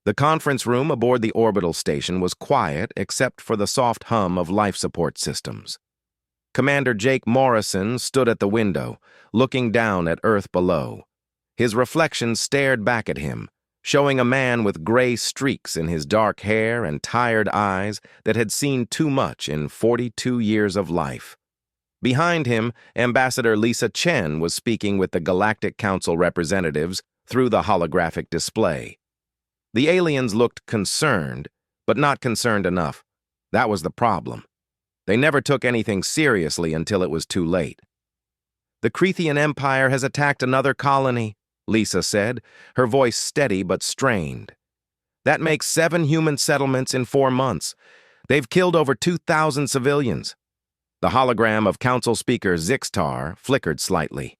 The conference room aboard the orbital station was quiet except for the soft hum of life support systems. Commander Jake Morrison stood at the window, looking down at Earth below. His reflection stared back at him, showing a man with gray streaks in his dark hair and tired eyes that had seen too much in 42 years of life. Behind him, Ambassador Lisa Chen was speaking with the Galactic Council representatives through the holographic display. The aliens looked concerned, but not concerned enough. That was the problem. They never took anything seriously until it was too late. "The Crethean Empire has attacked another colony," Lisa said, her voice steady but strained. "That makes 7 human settlements in 4 months. They've killed over 2,000 civilians." The hologram of Council Speaker Zixtar flickered slightly.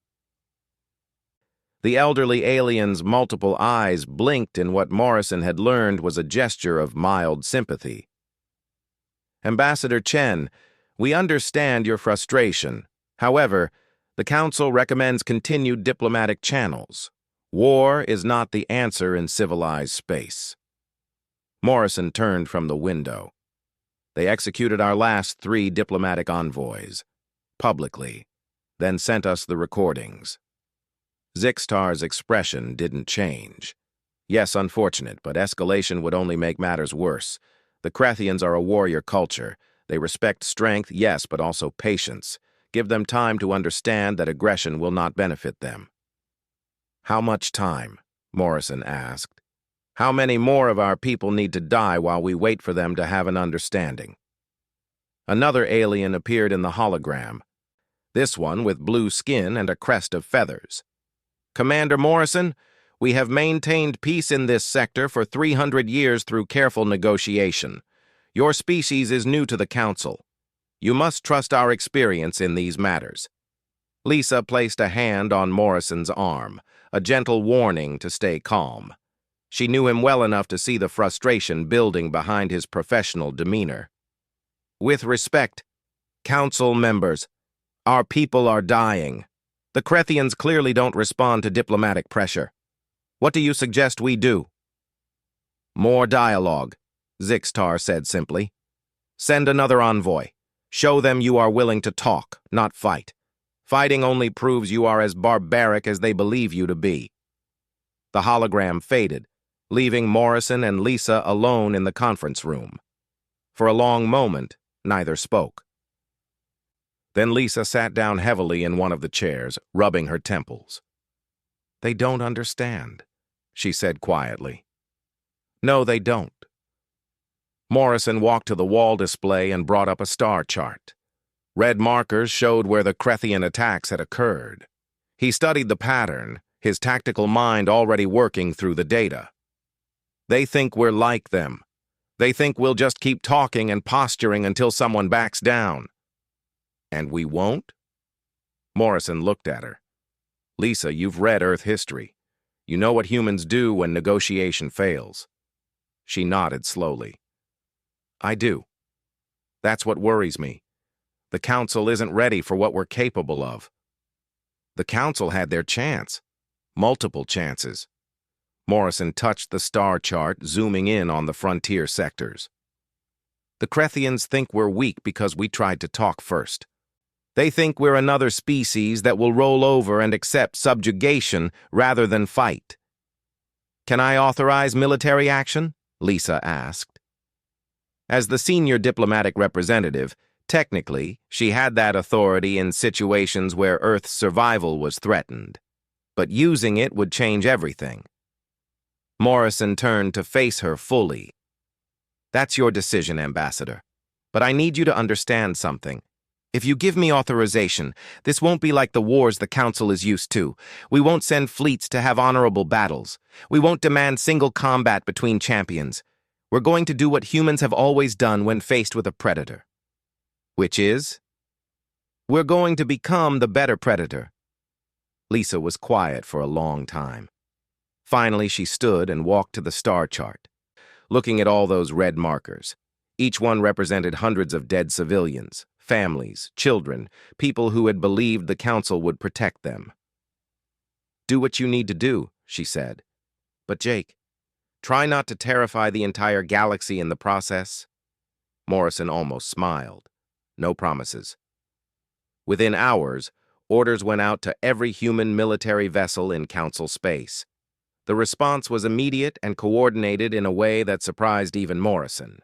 The elderly alien's multiple eyes blinked in what Morrison had learned was a gesture of mild sympathy. "Ambassador Chen, we understand your frustration. However, the Council recommends continued diplomatic channels. War is not the answer in civilized space." Morrison turned from the window. "They executed our last 3 diplomatic envoys, publicly, then sent us the recordings." Zixtar's expression didn't change. "Yes, unfortunate, but escalation would only make matters worse. The Krethians are a warrior culture. They respect strength, yes, but also patience. Give them time to understand that aggression will not benefit them." "How much time?" Morrison asked. "How many more of our people need to die while we wait for them to have an understanding?" Another alien appeared in the hologram, this one with blue skin and a crest of feathers. "Commander Morrison, we have maintained peace in this sector for 300 years through careful negotiation. Your species is new to the Council. You must trust our experience in these matters." Lisa placed a hand on Morrison's arm, a gentle warning to stay calm. She knew him well enough to see the frustration building behind his professional demeanor. "With respect, Council members, our people are dying. The Krethians clearly don't respond to diplomatic pressure. What do you suggest we do?" "More dialogue," Zixtar said simply. "Send another envoy. Show them you are willing to talk, not fight. Fighting only proves you are as barbaric as they believe you to be." The hologram faded, leaving Morrison and Lisa alone in the conference room. For a long moment, neither spoke. Then Lisa sat down heavily in one of the chairs, rubbing her temples. "They don't understand," she said quietly. "No, they don't." Morrison walked to the wall display and brought up a star chart. Red markers showed where the Krethian attacks had occurred. He studied the pattern, his tactical mind already working through the data. "They think we're like them. They think we'll just keep talking and posturing until someone backs down." "And we won't?" Morrison looked at her. "Lisa, you've read Earth history. You know what humans do when negotiation fails." She nodded slowly. "I do. That's what worries me. The Council isn't ready for what we're capable of." "The Council had their chance. Multiple chances." Morrison touched the star chart, zooming in on the frontier sectors. "The Krethians think we're weak because we tried to talk first. They think we're another species that will roll over and accept subjugation rather than fight." "Can I authorize military action?" Lisa asked. As the senior diplomatic representative, technically, she had that authority in situations where Earth's survival was threatened. But using it would change everything. Morrison turned to face her fully. "That's your decision, Ambassador. But I need you to understand something. If you give me authorization, this won't be like the wars the Council is used to. We won't send fleets to have honorable battles. We won't demand single combat between champions. We're going to do what humans have always done when faced with a predator." "Which is?" "We're going to become the better predator." Lisa was quiet for a long time. Finally, she stood and walked to the star chart, looking at all those red markers. Each one represented hundreds of dead civilians, families, children, people who had believed the Council would protect them. "Do what you need to do," she said. "But Jake, Try not to terrify the entire galaxy in the process." Morrison almost smiled. No promises. Within hours, orders went out to every human military vessel in Council space. The response was immediate and coordinated in a way that surprised even Morrison.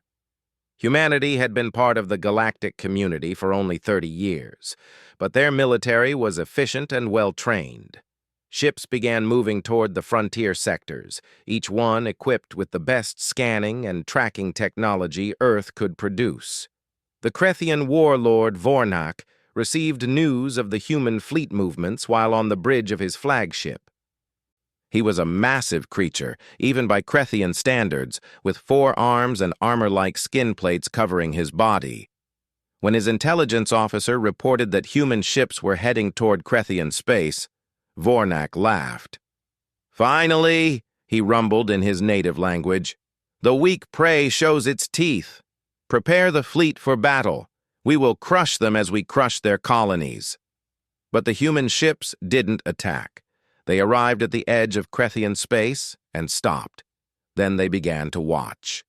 Humanity had been part of the galactic community for only 30 years, but their military was efficient and well-trained. Ships began moving toward the frontier sectors, each one equipped with the best scanning and tracking technology Earth could produce. The Krethian warlord Vornak received news of the human fleet movements while on the bridge of his flagship. He was a massive creature, even by Krethian standards, with 4 arms and armor-like skin plates covering his body. When his intelligence officer reported that human ships were heading toward Krethian space, Vornak laughed. "Finally," he rumbled in his native language, "the weak prey shows its teeth. Prepare the fleet for battle. We will crush them as we crush their colonies." But the human ships didn't attack. They arrived at the edge of Krethian space and stopped. Then they began to watch.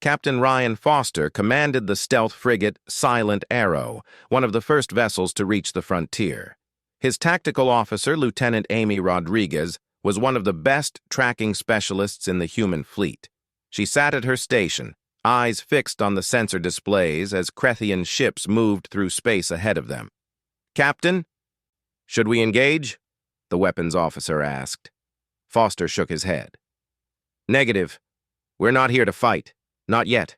Captain Ryan Foster commanded the stealth frigate Silent Arrow, one of the first vessels to reach the frontier. His tactical officer, Lieutenant Amy Rodriguez, was one of the best tracking specialists in the human fleet. She sat at her station, eyes fixed on the sensor displays as Krethian ships moved through space ahead of them. "Captain, should we engage?" the weapons officer asked. Foster shook his head. "Negative. We're not here to fight. Not yet."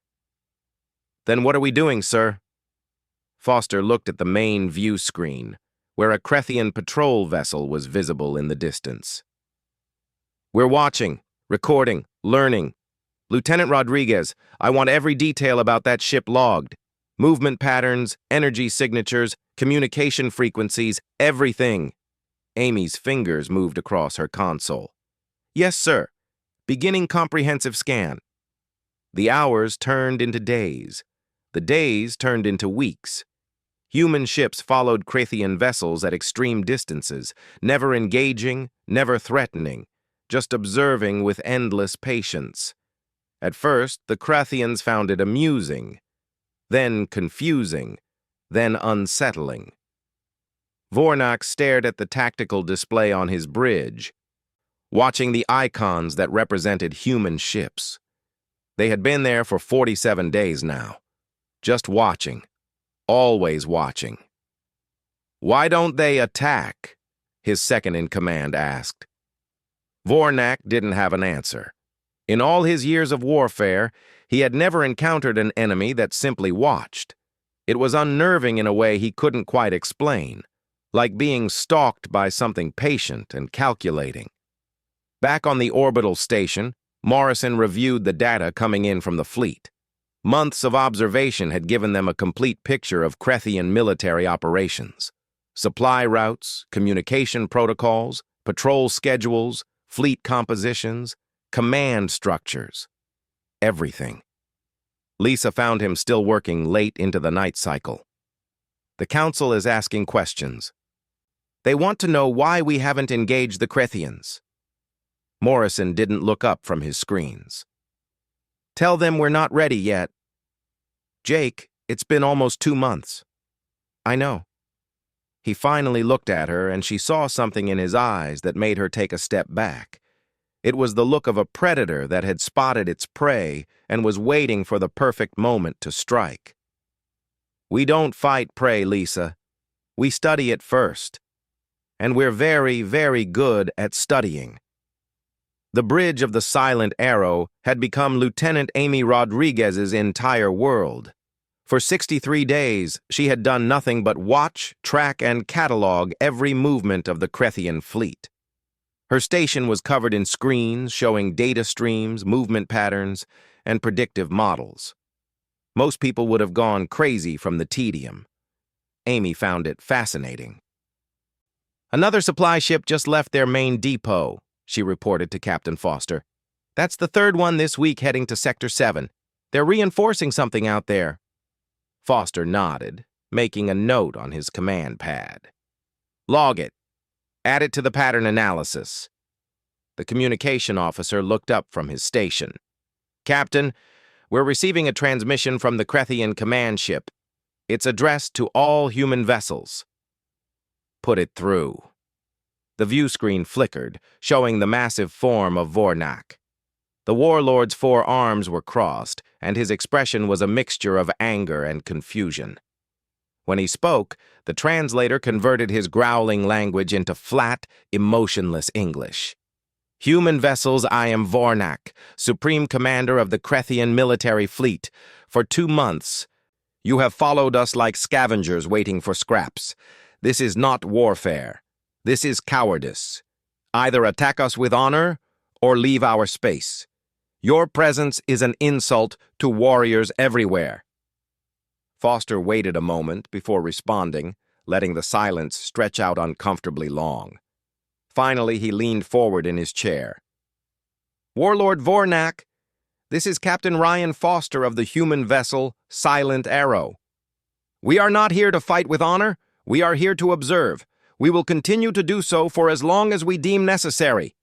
"Then what are we doing, sir?" Foster looked at the main view screen, where a Krethian patrol vessel was visible in the distance. "We're watching, recording, learning. Lieutenant Rodriguez, I want every detail about that ship logged. Movement patterns, energy signatures, communication frequencies, everything." Amy's fingers moved across her console. "Yes, sir. Beginning comprehensive scan." The hours turned into days. The days turned into weeks. Human ships followed Krethian vessels at extreme distances, never engaging, never threatening, just observing with endless patience. At first, the Krethians found it amusing, then confusing, then unsettling. Vornak stared at the tactical display on his bridge, watching the icons that represented human ships. They had been there for 47 days now, just watching, always watching. "Why don't they attack?" his second-in-command asked. Vornak didn't have an answer. In all his years of warfare, he had never encountered an enemy that simply watched. It was unnerving in a way he couldn't quite explain, like being stalked by something patient and calculating. Back on the orbital station, Morrison reviewed the data coming in from the fleet. Months of observation had given them a complete picture of Krethian military operations. Supply routes, communication protocols, patrol schedules, fleet compositions, command structures. Everything. Lisa found him still working late into the night cycle. "The Council is asking questions. They want to know why we haven't engaged the Krethians." Morrison didn't look up from his screens. "Tell them we're not ready yet." "Jake, it's been almost 2 months." "I know." He finally looked at her, and she saw something in his eyes that made her take a step back. It was the look of a predator that had spotted its prey and was waiting for the perfect moment to strike. "We don't fight prey, Lisa. We study it first. And we're very, very good at studying." The bridge of the Silent Arrow had become Lieutenant Amy Rodriguez's entire world. For 63 days, she had done nothing but watch, track, and catalog every movement of the Krethian fleet. Her station was covered in screens showing data streams, movement patterns, and predictive models. Most people would have gone crazy from the tedium. Amy found it fascinating. "Another supply ship just left their main depot," she reported to Captain Foster. "That's the 3rd one this week heading to Sector 7. They're reinforcing something out there." Foster nodded, making a note on his command pad. "Log it. Add it to the pattern analysis." The communication officer looked up from his station. "Captain, we're receiving a transmission from the Krethian command ship. It's addressed to all human vessels." "Put it through." The view screen flickered, showing the massive form of Vornak. The warlord's 4 arms were crossed, and his expression was a mixture of anger and confusion. When he spoke, the translator converted his growling language into flat, emotionless English. "Human vessels, I am Vornak, Supreme Commander of the Krethian military fleet. For 2 months, you have followed us like scavengers waiting for scraps. This is not warfare. This is cowardice. Either attack us with honor, or leave our space. Your presence is an insult to warriors everywhere." Foster waited a moment before responding, letting the silence stretch out uncomfortably long. Finally, he leaned forward in his chair. "Warlord Vornak, this is Captain Ryan Foster of the human vessel Silent Arrow. We are not here to fight with honor. We are here to observe. We will continue to do so for as long as we deem necessary."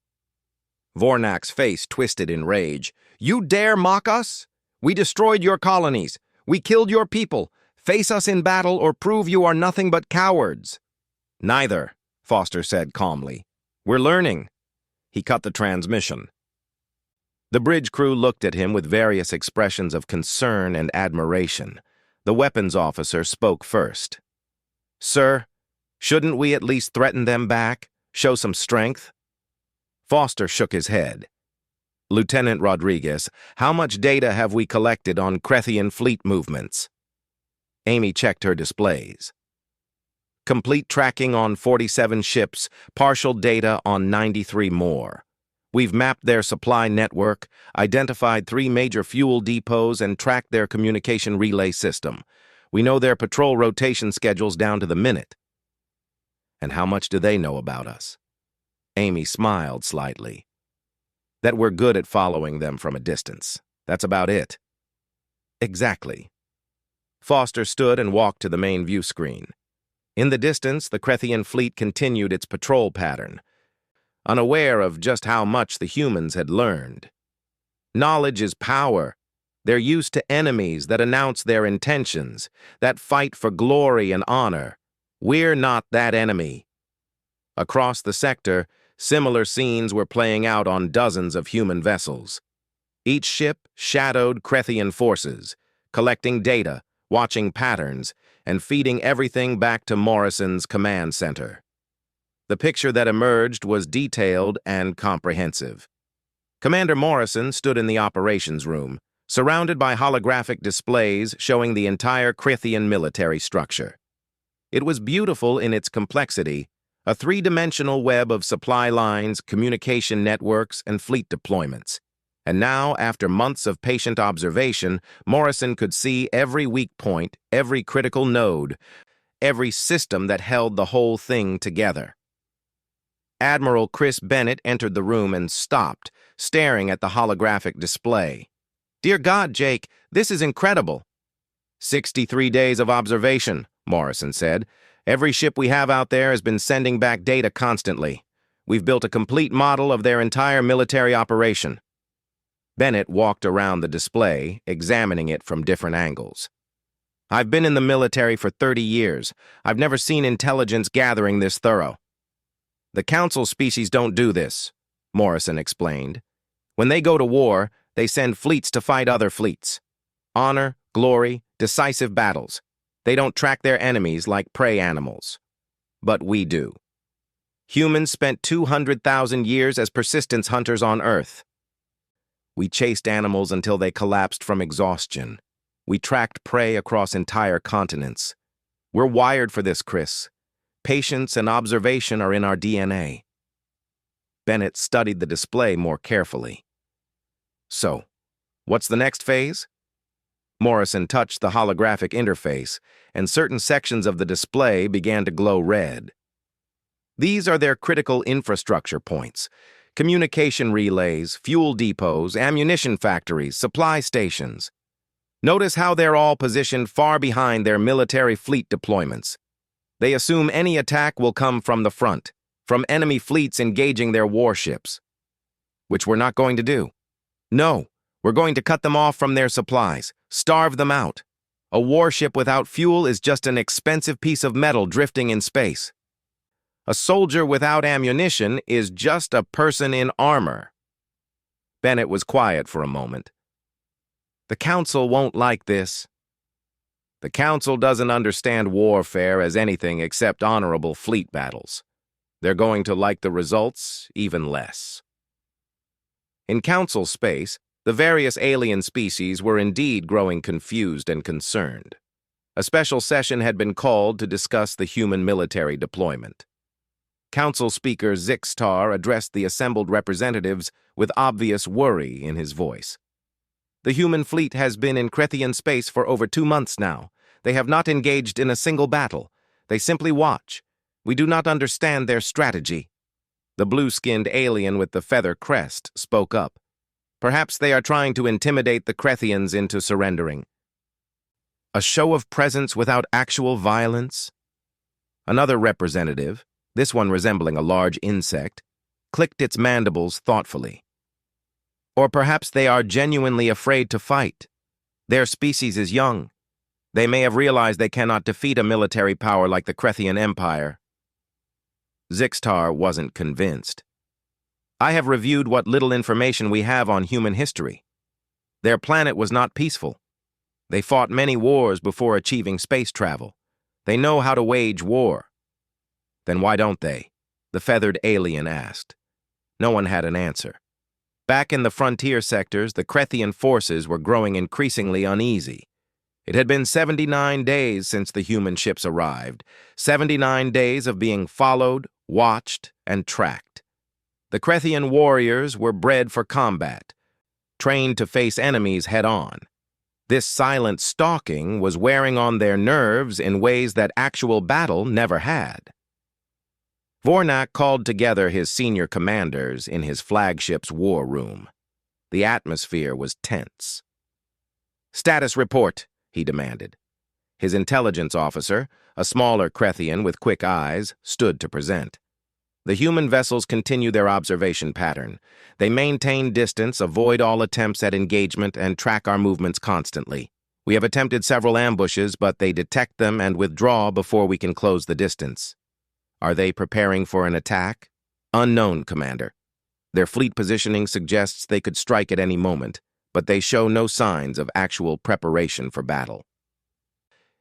Vornak's face twisted in rage. "You dare mock us? We destroyed your colonies. We killed your people. Face us in battle or prove you are nothing but cowards." "Neither," Foster said calmly. "We're learning." He cut the transmission. The bridge crew looked at him with various expressions of concern and admiration. The weapons officer spoke first. "Sir, shouldn't we at least threaten them back? Show some strength?" Foster shook his head. "Lieutenant Rodriguez, how much data have we collected on Krethian fleet movements?" Amy checked her displays. "Complete tracking on 47 ships, partial data on 93 more. We've mapped their supply network, identified 3 major fuel depots, and tracked their communication relay system. We know their patrol rotation schedules down to the minute." "And how much do they know about us?" Amy smiled slightly. "That we're good at following them from a distance. That's about it." "Exactly." Foster stood and walked to the main view screen. In the distance, the Krethian fleet continued its patrol pattern, unaware of just how much the humans had learned. Knowledge is power. They're used to enemies that announce their intentions, that fight for glory and honor. We're not that enemy. Across the sector, similar scenes were playing out on dozens of human vessels. Each ship shadowed Krethian forces, collecting data, watching patterns, and feeding everything back to Morrison's command center. The picture that emerged was detailed and comprehensive. Commander Morrison stood in the operations room, surrounded by holographic displays showing the entire Krethian military structure. It was beautiful in its complexity, a 3-dimensional web of supply lines, communication networks, and fleet deployments. And now, after months of patient observation, Morrison could see every weak point, every critical node, every system that held the whole thing together. Admiral Chris Bennett entered the room and stopped, staring at the holographic display. "Dear God, Jake, this is incredible." 63 days of observation, Morrison said. "Every ship we have out there has been sending back data constantly. We've built a complete model of their entire military operation." Bennett walked around the display, examining it from different angles. "I've been in the military for 30 years. I've never seen intelligence gathering this thorough." "The Council species don't do this," Morrison explained. "When they go to war, they send fleets to fight other fleets. Honor, glory, decisive battles. They don't track their enemies like prey animals. But we do. Humans spent 200,000 years as persistence hunters on Earth. We chased animals until they collapsed from exhaustion. We tracked prey across entire continents. We're wired for this, Chris. Patience and observation are in our DNA." Bennett studied the display more carefully. "So, what's the next phase?" Morrison touched the holographic interface, and certain sections of the display began to glow red. "These are their critical infrastructure points. Communication relays, fuel depots, ammunition factories, supply stations. Notice how they're all positioned far behind their military fleet deployments. They assume any attack will come from the front, from enemy fleets engaging their warships. which we're not going to do. No, we're going to cut them off from their supplies, starve them out. A warship without fuel is just an expensive piece of metal drifting in space. A soldier without ammunition is just a person in armor. Bennett was quiet for a moment. The Council won't like this. The Council doesn't understand warfare as anything except honorable fleet battles. They're going to like the results even less. In Council space, the various alien species were indeed growing confused and concerned. A special session had been called to discuss the human military deployment. Council Speaker Zixtar addressed the assembled representatives with obvious worry in his voice. The human fleet has been in Krethian space for over 2 months now. They have not engaged in a single battle. They simply watch. We do not understand their strategy. The blue-skinned alien with the feather crest spoke up. Perhaps they are trying to intimidate the Krethians into surrendering. A show of presence without actual violence? Another representative, this one resembling a large insect, clicked its mandibles thoughtfully. Or perhaps they are genuinely afraid to fight. Their species is young. They may have realized they cannot defeat a military power like the Krethian Empire. Zixtar wasn't convinced. I have reviewed what little information we have on human history. Their planet was not peaceful. They fought many wars before achieving space travel. They know how to wage war. Then why don't they? The feathered alien asked. No one had an answer. Back in the frontier sectors, the Krethian forces were growing increasingly uneasy. It had been 79 days since the human ships arrived, 79 days of being followed, watched, and tracked. The Krethian warriors were bred for combat, trained to face enemies head-on. This silent stalking was wearing on their nerves in ways that actual battle never had. Vornak called together his senior commanders in his flagship's war room. The atmosphere was tense. "Status report," he demanded. His intelligence officer, a smaller Krethian with quick eyes, stood to present. The human vessels continue their observation pattern. They maintain distance, avoid all attempts at engagement, and track our movements constantly. We have attempted several ambushes, but they detect them and withdraw before we can close the distance. Are they preparing for an attack? Unknown, Commander. Their fleet positioning suggests they could strike at any moment, but they show no signs of actual preparation for battle.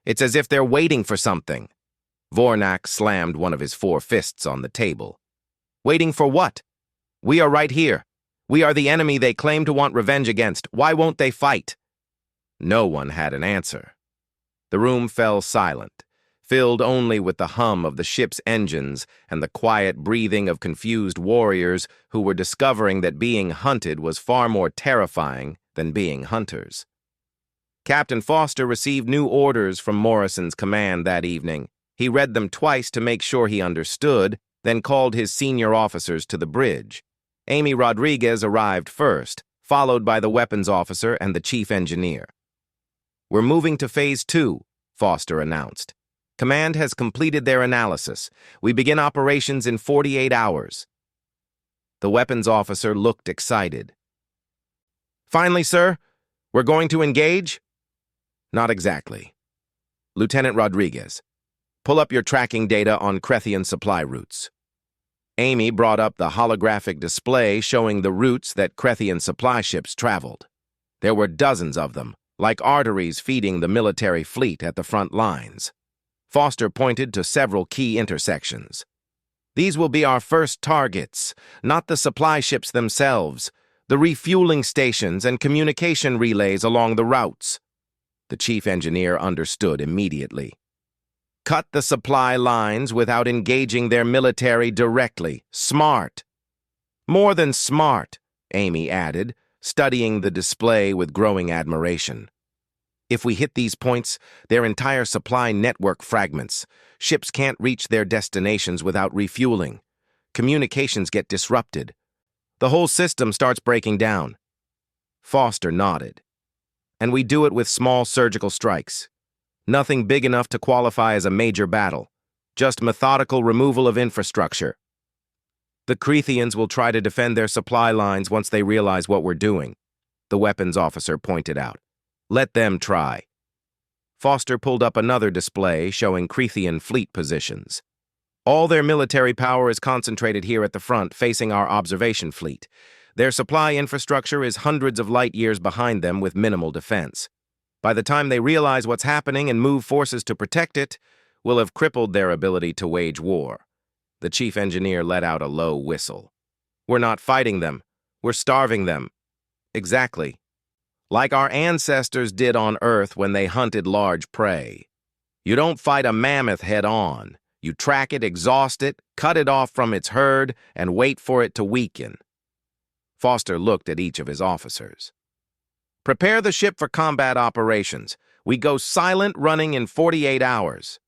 It's as if they're waiting for something. Vornak slammed one of his 4 fists on the table. Waiting for what? We are right here. We are the enemy they claim to want revenge against. Why won't they fight? No one had an answer. The room fell silent, filled only with the hum of the ship's engines and the quiet breathing of confused warriors who were discovering that being hunted was far more terrifying than being hunters. Captain Foster received new orders from Morrison's command that evening. He read them twice to make sure he understood, then called his senior officers to the bridge. Amy Rodriguez arrived first, followed by the weapons officer and the chief engineer. "We're moving to Phase 2, Foster announced. "Command has completed their analysis. We begin operations in 48 hours. The weapons officer looked excited. "Finally, sir, we're going to engage?" "Not exactly. Lieutenant Rodriguez, pull up your tracking data on Krethian supply routes." Amy brought up the holographic display showing the routes that Krethian supply ships traveled. There were dozens of them, like arteries feeding the military fleet at the front lines. Foster pointed to several key intersections. "These will be our first targets, not the supply ships themselves, the refueling stations and communication relays along the routes." The chief engineer understood immediately. "Cut the supply lines without engaging their military directly. Smart." "More than smart," Amy added, studying the display with growing admiration. "If we hit these points, their entire supply network fragments. Ships can't reach their destinations without refueling. Communications get disrupted. The whole system starts breaking down." Foster nodded. "And we do it with small surgical strikes. Nothing big enough to qualify as a major battle. Just methodical removal of infrastructure." The Crethians will try to defend their supply lines once they realize what we're doing, the weapons officer pointed out. Let them try. Foster pulled up another display showing Crethian fleet positions. All their military power is concentrated here at the front, facing our observation fleet. Their supply infrastructure is hundreds of light years behind them with minimal defense. By the time they realize what's happening and move forces to protect it, we'll have crippled their ability to wage war. The chief engineer let out a low whistle. We're not fighting them. We're starving them. Exactly. Like our ancestors did on Earth when they hunted large prey. You don't fight a mammoth head-on. You track it, exhaust it, cut it off from its herd, and wait for it to weaken. Foster looked at each of his officers. Prepare the ship for combat operations. We go silent running in 48 hours.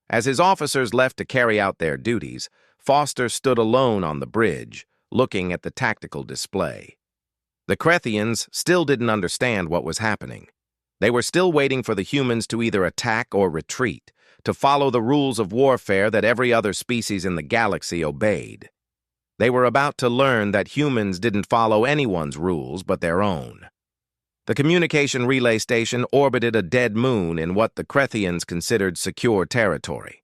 As his officers left to carry out their duties, Foster stood alone on the bridge, looking at the tactical display. The Crethians still didn't understand what was happening. They were still waiting for the humans to either attack or retreat, to follow the rules of warfare that every other species in the galaxy obeyed. They were about to learn that humans didn't follow anyone's rules but their own. The communication relay station orbited a dead moon in what the Crethians considered secure territory.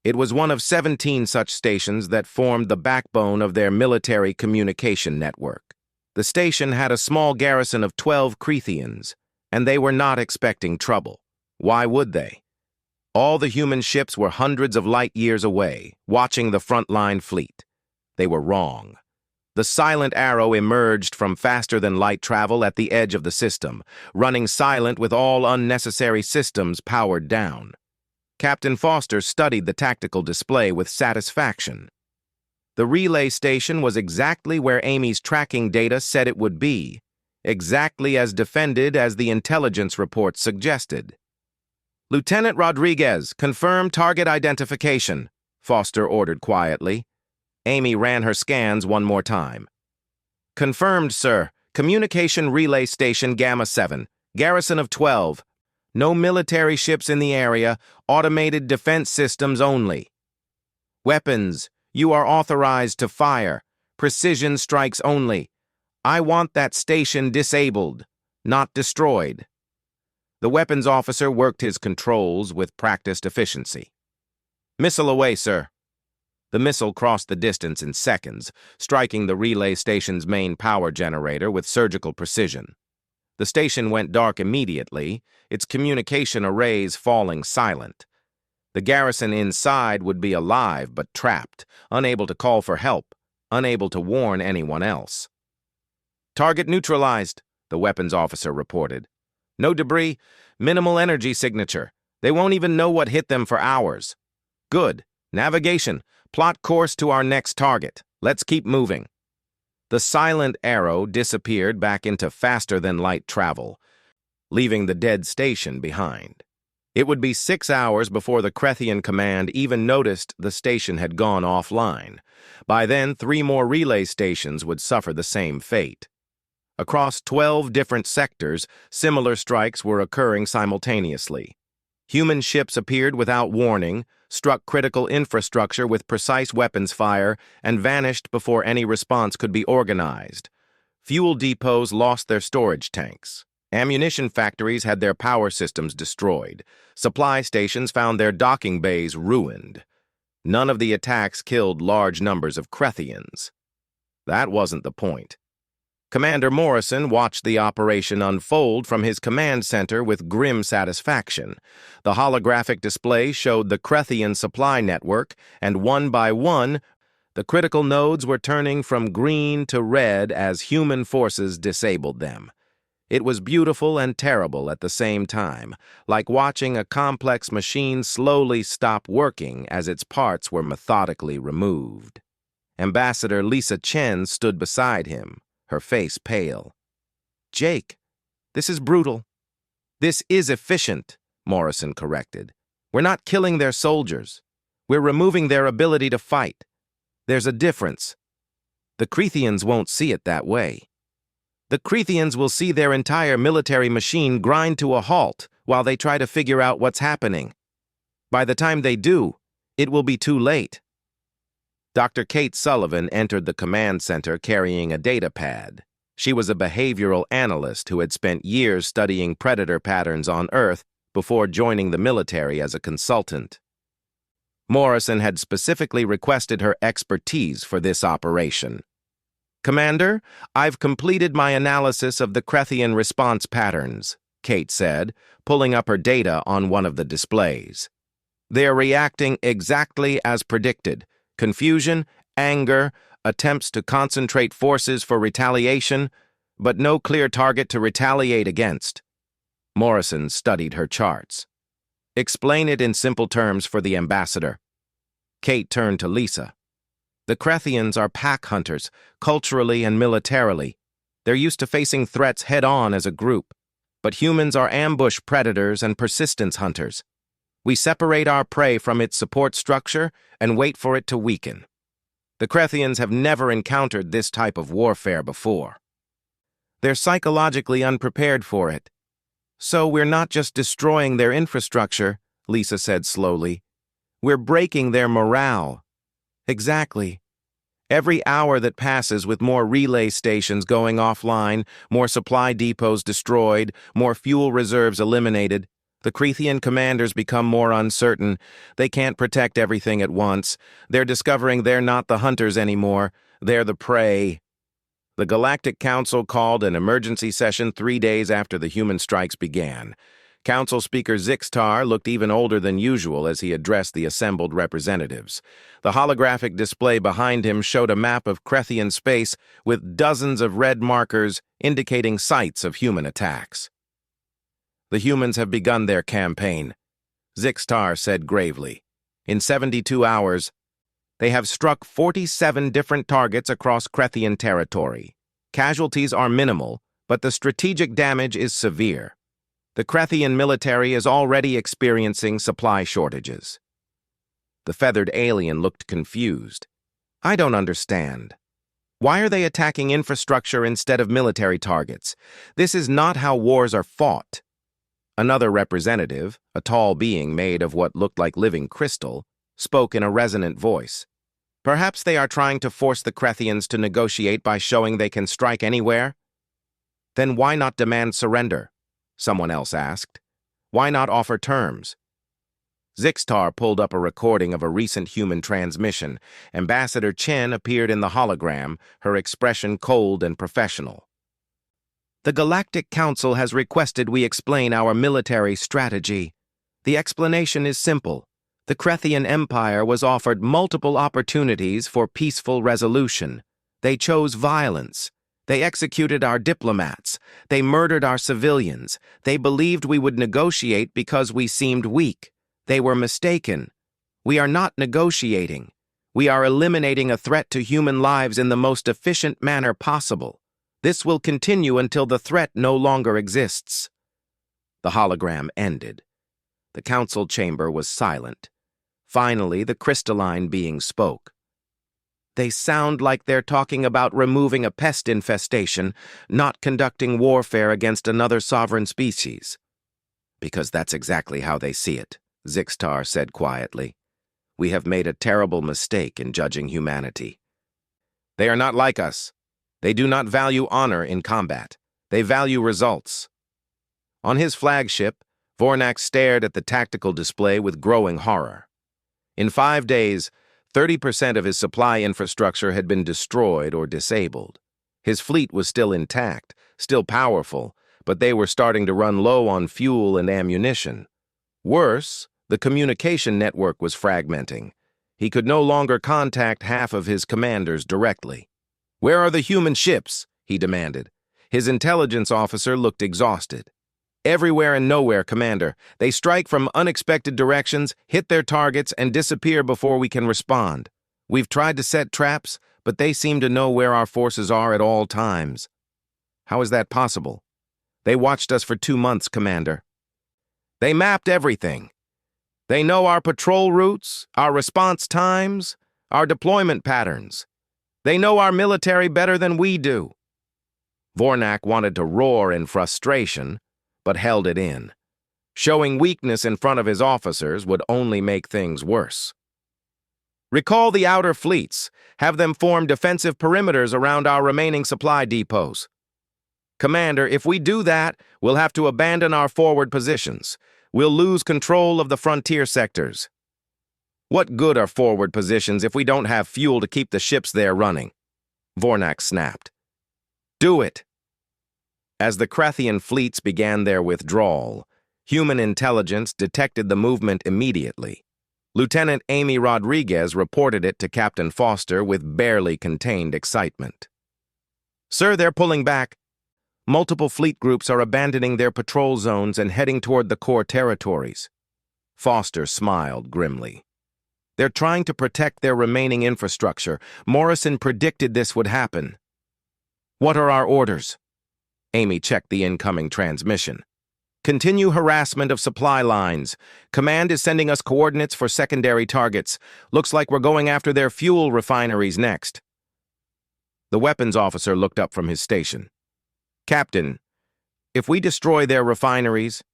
It was one of 17 such stations that formed the backbone of their military communication network. The station had a small garrison of 12 Crethians, and they were not expecting trouble. Why would they? All the human ships were hundreds of light years away, watching the frontline fleet. They were wrong. The silent arrow emerged from faster-than-light travel at the edge of the system, running silent with all unnecessary systems powered down. Captain Foster studied the tactical display with satisfaction. The relay station was exactly where Amy's tracking data said it would be, exactly as defended as the intelligence report suggested. Lieutenant Rodriguez, confirm target identification, Foster ordered quietly. Amy ran her scans one more time. Confirmed, sir. Communication relay station Gamma 7. Garrison of 12. No military ships in the area. Automated defense systems only. Weapons. You are authorized to fire. Precision strikes only. I want that station disabled, not destroyed. The weapons officer worked his controls with practiced efficiency. Missile away, sir. The missile crossed the distance in seconds, striking the relay station's main power generator with surgical precision. The station went dark immediately, its communication arrays falling silent. The garrison inside would be alive but trapped, unable to call for help, unable to warn anyone else. Target neutralized, the weapons officer reported. No debris, minimal energy signature. They won't even know what hit them for hours. Good. Navigation. Plot course to our next target. Let's keep moving. The silent arrow disappeared back into faster-than-light travel, leaving the dead station behind. It would be 6 hours before the Crethian command even noticed the station had gone offline. By then, 3 more relay stations would suffer the same fate. Across 12 different sectors, similar strikes were occurring simultaneously. Human ships appeared without warning, struck critical infrastructure with precise weapons fire, and vanished before any response could be organized. Fuel depots lost their storage tanks. Ammunition factories had their power systems destroyed. Supply stations found their docking bays ruined. None of the attacks killed large numbers of Crethians. That wasn't the point. Commander Morrison watched the operation unfold from his command center with grim satisfaction. The holographic display showed the Crethian supply network, and one by one, the critical nodes were turning from green to red as human forces disabled them. It was beautiful and terrible at the same time, like watching a complex machine slowly stop working as its parts were methodically removed. Ambassador Lisa Chen stood beside him, her face pale. Jake, this is brutal. This is efficient, Morrison corrected. We're not killing their soldiers. We're removing their ability to fight. There's a difference. The Crethians won't see it that way. The Crethians will see their entire military machine grind to a halt while they try to figure out what's happening. By the time they do, it will be too late. Dr. Kate Sullivan entered the command center carrying a data pad. She was a behavioral analyst who had spent years studying predator patterns on Earth before joining the military as a consultant. Morrison had specifically requested her expertise for this operation. "Commander, I've completed my analysis of the Krethian response patterns," Kate said, pulling up her data on one of the displays. "They are reacting exactly as predicted. Confusion, anger, attempts to concentrate forces for retaliation, but no clear target to retaliate against." Morrison studied her charts. "Explain it in simple terms for the ambassador." Kate turned to Lisa. "The Krethians are pack hunters, culturally and militarily. They're used to facing threats head-on as a group. But humans are ambush predators and persistence hunters. We separate our prey from its support structure and wait for it to weaken. The Krethians have never encountered this type of warfare before. They're psychologically unprepared for it. So we're not just destroying their infrastructure," Lisa said slowly. "We're breaking their morale." "Exactly. Every hour that passes with more relay stations going offline, more supply depots destroyed, more fuel reserves eliminated, the Krethian commanders become more uncertain. They can't protect everything at once. They're discovering they're not the hunters anymore. They're the prey." The Galactic Council called an emergency session 3 days after the human strikes began. Council Speaker Zixtar looked even older than usual as he addressed the assembled representatives. The holographic display behind him showed a map of Krethian space with dozens of red markers indicating sites of human attacks. "The humans have begun their campaign," Zixtar said gravely. "In 72 hours, they have struck 47 different targets across Krethian territory. Casualties are minimal, but the strategic damage is severe. The Krethian military is already experiencing supply shortages." The feathered alien looked confused. "I don't understand. Why are they attacking infrastructure instead of military targets? This is not how wars are fought." Another representative, a tall being made of what looked like living crystal, spoke in a resonant voice. "Perhaps they are trying to force the Krethians to negotiate by showing they can strike anywhere?" "Then why not demand surrender?" someone else asked. "Why not offer terms?" Zixtar pulled up a recording of a recent human transmission. Ambassador Chen appeared in the hologram, her expression cold and professional. "The Galactic Council has requested we explain our military strategy. The explanation is simple. The Krethian Empire was offered multiple opportunities for peaceful resolution. They chose violence. They executed our diplomats. They murdered our civilians. They believed we would negotiate because we seemed weak. They were mistaken. We are not negotiating. We are eliminating a threat to human lives in the most efficient manner possible. This will continue until the threat no longer exists." The hologram ended. The council chamber was silent. Finally, the crystalline being spoke. "They sound like they're talking about removing a pest infestation, not conducting warfare against another sovereign species." "Because that's exactly how they see it," Zixtar said quietly. "We have made a terrible mistake in judging humanity. They are not like us. They do not value honor in combat. They value results." On his flagship, Vornak stared at the tactical display with growing horror. In 5 days, 30% of his supply infrastructure had been destroyed or disabled. His fleet was still intact, still powerful, but they were starting to run low on fuel and ammunition. Worse, the communication network was fragmenting. He could no longer contact half of his commanders directly. "Where are the human ships?" he demanded. His intelligence officer looked exhausted. "Everywhere and nowhere, Commander. They strike from unexpected directions, hit their targets, and disappear before we can respond. We've tried to set traps, but they seem to know where our forces are at all times." "How is that possible?" "They watched us for 2 months, Commander. They mapped everything. They know our patrol routes, our response times, our deployment patterns. They know our military better than we do." Vornak wanted to roar in frustration, but held it in. Showing weakness in front of his officers would only make things worse. Recall the outer fleets. Have them form defensive perimeters around our remaining supply depots. Commander, if we do that, we'll have to abandon our forward positions. We'll lose control of the frontier sectors. What good are forward positions if we don't have fuel to keep the ships there running? Vornak snapped. Do it! As the Krethian fleets began their withdrawal, human intelligence detected the movement immediately. Lieutenant Amy Rodriguez reported it to Captain Foster with barely contained excitement. Sir, they're pulling back. Multiple fleet groups are abandoning their patrol zones and heading toward the core territories. Foster smiled grimly. They're trying to protect their remaining infrastructure. Morrison predicted this would happen. What are our orders? Amy checked the incoming transmission. Continue harassment of supply lines. Command is sending us coordinates for secondary targets. Looks like we're going after their fuel refineries next. The weapons officer looked up from his station. Captain, if we destroy their refineries,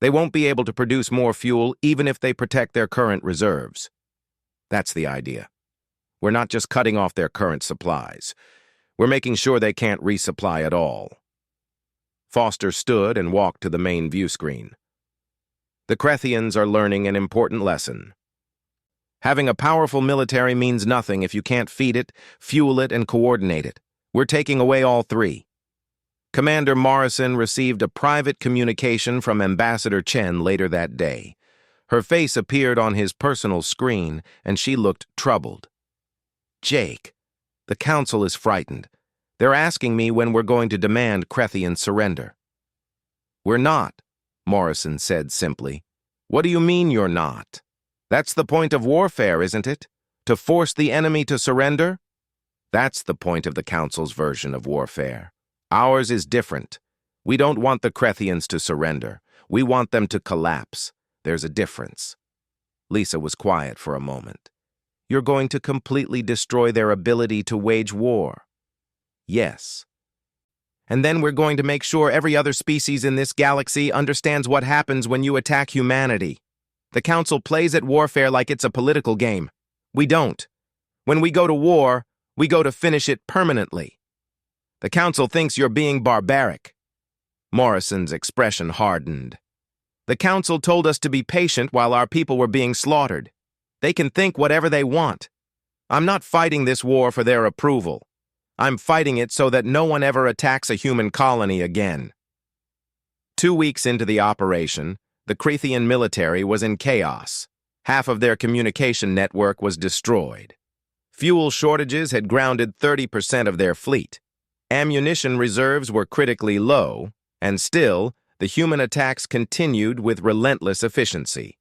they won't be able to produce more fuel even if they protect their current reserves. That's the idea. We're not just cutting off their current supplies. We're making sure they can't resupply at all. Foster stood and walked to the main view screen. The Krethians are learning an important lesson. Having a powerful military means nothing if you can't feed it, fuel it, and coordinate it. We're taking away all three. Commander Morrison received a private communication from Ambassador Chen later that day. Her face appeared on his personal screen, and she looked troubled. Jake, the Council is frightened. They're asking me when we're going to demand Krethian surrender. We're not, Morrison said simply. What do you mean you're not? That's the point of warfare, isn't it? To force the enemy to surrender? That's the point of the Council's version of warfare. Ours is different. We don't want the Krethians to surrender. We want them to collapse. There's a difference. Lisa was quiet for a moment. You're going to completely destroy their ability to wage war. Yes. And then we're going to make sure every other species in this galaxy understands what happens when you attack humanity. The Council plays at warfare like it's a political game. We don't. When we go to war, we go to finish it permanently. The Council thinks you're being barbaric. Morrison's expression hardened. The Council told us to be patient while our people were being slaughtered. They can think whatever they want. I'm not fighting this war for their approval. I'm fighting it so that no one ever attacks a human colony again. 2 weeks into the operation, the Krethian military was in chaos. Half of their communication network was destroyed. Fuel shortages had grounded 30% of their fleet. Ammunition reserves were critically low, and still, the human attacks continued with relentless efficiency.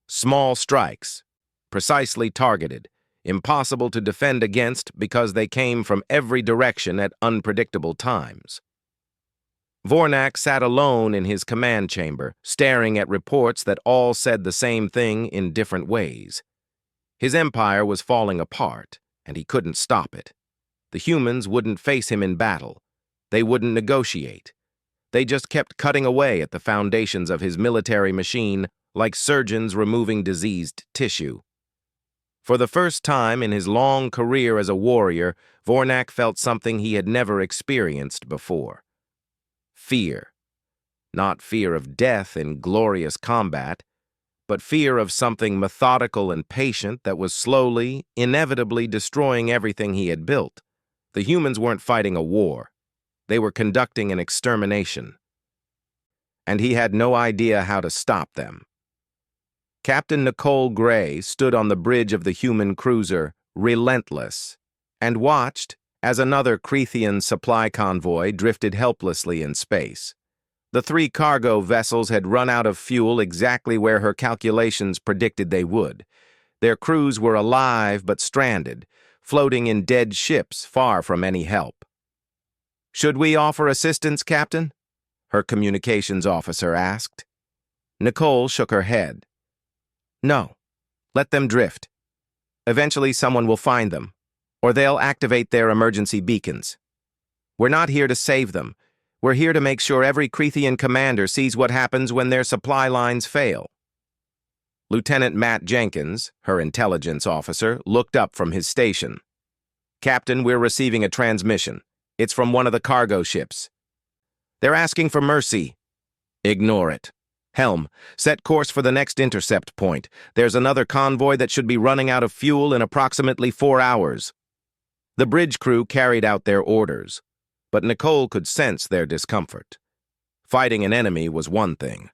Small strikes, precisely targeted, impossible to defend against because they came from every direction at unpredictable times. Vornak sat alone in his command chamber, staring at reports that all said the same thing in different ways. His empire was falling apart, and he couldn't stop it. The humans wouldn't face him in battle. They wouldn't negotiate. They just kept cutting away at the foundations of his military machine like surgeons removing diseased tissue. For the first time in his long career as a warrior, Vornak felt something he had never experienced before. Fear. Not fear of death in glorious combat, but fear of something methodical and patient that was slowly, inevitably destroying everything he had built. The humans weren't fighting a war. They were conducting an extermination. And he had no idea how to stop them. Captain Nicole Gray stood on the bridge of the human cruiser, Relentless, and watched as another Krethian supply convoy drifted helplessly in space. The 3 cargo vessels had run out of fuel exactly where her calculations predicted they would. Their crews were alive but stranded, floating in dead ships far from any help. "Should we offer assistance, Captain?" her communications officer asked. Nicole shook her head. "No. Let them drift. Eventually someone will find them, or they'll activate their emergency beacons. We're not here to save them. We're here to make sure every Krethian commander sees what happens when their supply lines fail." Lieutenant Matt Jenkins, her intelligence officer, looked up from his station. "Captain, we're receiving a transmission. It's from one of the cargo ships. They're asking for mercy." "Ignore it. Helm, set course for the next intercept point. There's another convoy that should be running out of fuel in approximately 4 hours." The bridge crew carried out their orders, but Nicole could sense their discomfort. Fighting an enemy was one thing.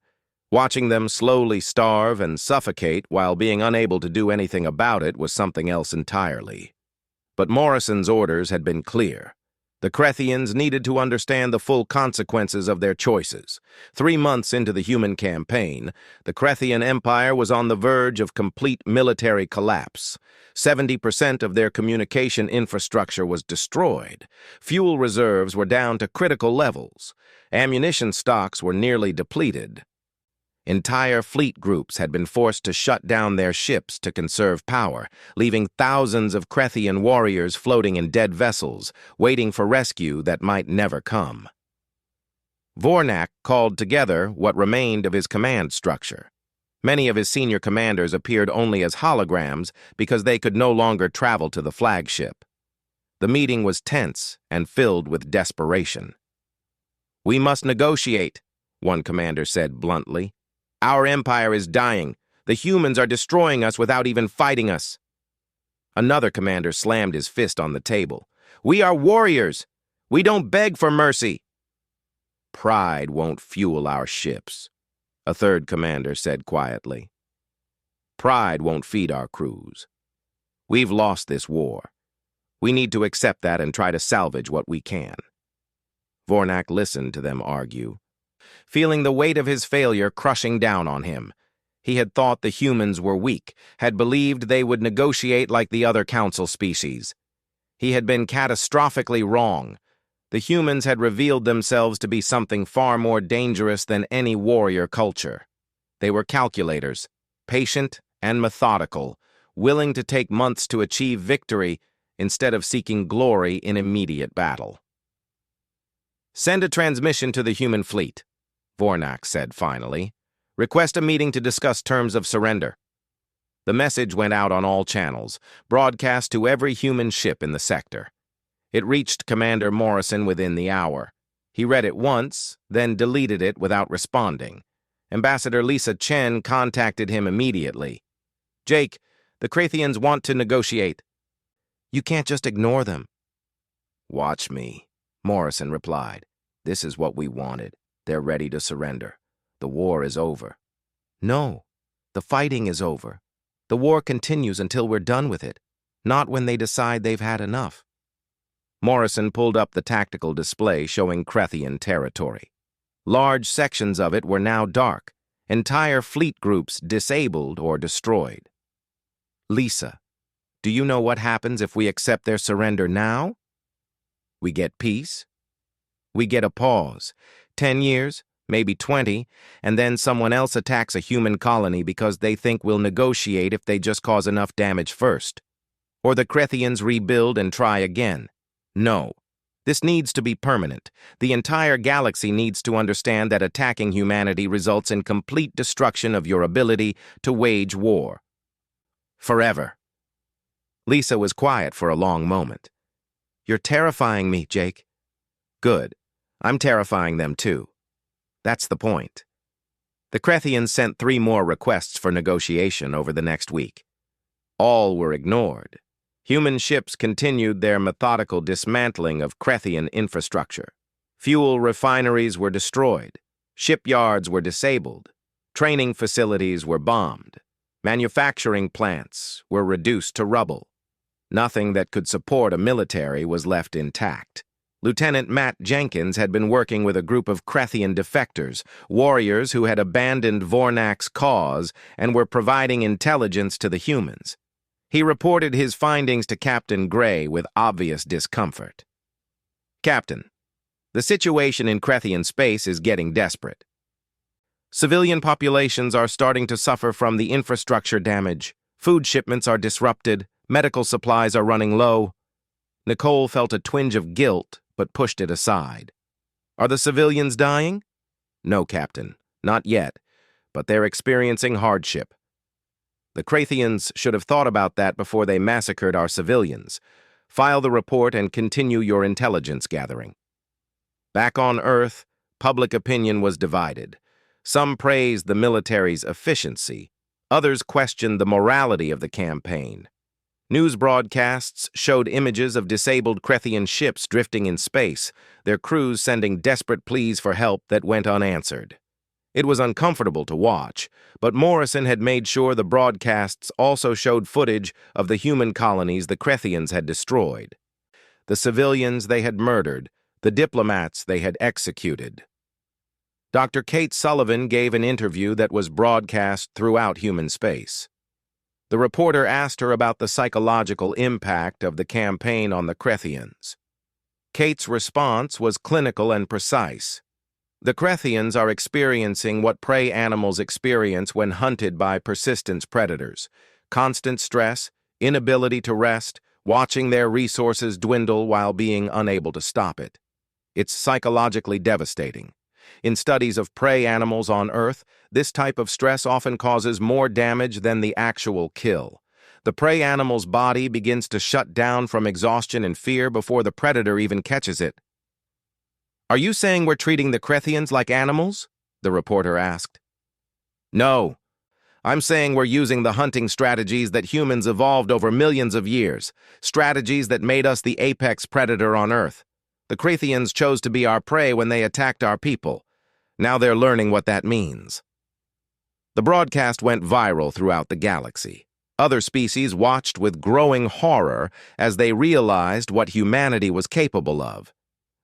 Watching them slowly starve and suffocate while being unable to do anything about it was something else entirely. But Morrison's orders had been clear. The Krethians needed to understand the full consequences of their choices. 3 months into the human campaign, the Krethian Empire was on the verge of complete military collapse. 70% of their communication infrastructure was destroyed. Fuel reserves were down to critical levels. Ammunition stocks were nearly depleted. Entire fleet groups had been forced to shut down their ships to conserve power, leaving thousands of Krethian warriors floating in dead vessels, waiting for rescue that might never come. Vornak called together what remained of his command structure. Many of his senior commanders appeared only as holograms because they could no longer travel to the flagship. The meeting was tense and filled with desperation. "We must negotiate," one commander said bluntly. "Our empire is dying. The humans are destroying us without even fighting us." Another commander slammed his fist on the table. "We are warriors. We don't beg for mercy." "Pride won't fuel our ships," a third commander said quietly. "Pride won't feed our crews. We've lost this war. We need to accept that and try to salvage what we can." Vornak listened to them argue, feeling the weight of his failure crushing down on him. He had thought the humans were weak, had believed they would negotiate like the other council species. He had been catastrophically wrong. The humans had revealed themselves to be something far more dangerous than any warrior culture. They were calculators, patient and methodical, willing to take months to achieve victory instead of seeking glory in immediate battle. "Send a transmission to the human fleet," Vornak said finally. "Request a meeting to discuss terms of surrender." The message went out on all channels, broadcast to every human ship in the sector. It reached Commander Morrison within the hour. He read it once, then deleted it without responding. Ambassador Lisa Chen contacted him immediately. "Jake, the Krethians want to negotiate." "You can't just ignore them." "Watch me," Morrison replied. "This is what we wanted. They're ready to surrender. The war is over." "No, the fighting is over. The war continues until we're done with it, not when they decide they've had enough." Morrison pulled up the tactical display showing Krethian territory. Large sections of it were now dark, entire fleet groups disabled or destroyed. "Lisa, do you know what happens if we accept their surrender now?" "We get peace. We get a pause. 10 years, maybe 20, and then someone else attacks a human colony because they think we'll negotiate if they just cause enough damage first. Or the Krethians rebuild and try again. No. This needs to be permanent. The entire galaxy needs to understand that attacking humanity results in complete destruction of your ability to wage war. Forever." Lisa was quiet for a long moment. "You're terrifying me, Jake." "Good. I'm terrifying them too. That's the point." The Krethians sent 3 more requests for negotiation over the next week. All were ignored. Human ships continued their methodical dismantling of Krethian infrastructure. Fuel refineries were destroyed. Shipyards were disabled. Training facilities were bombed. Manufacturing plants were reduced to rubble. Nothing that could support a military was left intact. Lieutenant Matt Jenkins had been working with a group of Krethian defectors, warriors who had abandoned Vornak's cause and were providing intelligence to the humans. He reported his findings to Captain Gray with obvious discomfort. "Captain, the situation in Krethian space is getting desperate. Civilian populations are starting to suffer from the infrastructure damage. Food shipments are disrupted. Medical supplies are running low." Nicole felt a twinge of guilt, but pushed it aside. "Are the civilians dying?" "No, Captain, not yet, but they're experiencing hardship. The Krathians should have thought about that before they massacred our civilians. File the report and continue your intelligence gathering. Back on Earth, public opinion was divided. Some praised the military's efficiency. Others questioned the morality of the campaign. News broadcasts showed images of disabled Krathian ships drifting in space, their crews sending desperate pleas for help that went unanswered. It was uncomfortable to watch, but Morrison had made sure the broadcasts also showed footage of the human colonies the Krathians had destroyed, the civilians they had murdered, the diplomats they had executed. Dr. Kate Sullivan gave an interview that was broadcast throughout human space. The reporter asked her about the psychological impact of the campaign on the Krathians. Kate's response was clinical and precise. The Krathians are experiencing what prey animals experience when hunted by persistent predators: constant stress, inability to rest, watching their resources dwindle while being unable to stop it. It's psychologically devastating. In studies of prey animals on Earth, this type of stress often causes more damage than the actual kill. The prey animal's body begins to shut down from exhaustion and fear before the predator even catches it. "Are you saying we're treating the Krathians like animals?" the reporter asked. "No. I'm saying we're using the hunting strategies that humans evolved over millions of years, strategies that made us the apex predator on Earth. The Krathians chose to be our prey when they attacked our people. Now they're learning what that means." The broadcast went viral throughout the galaxy. Other species watched with growing horror as they realized what humanity was capable of.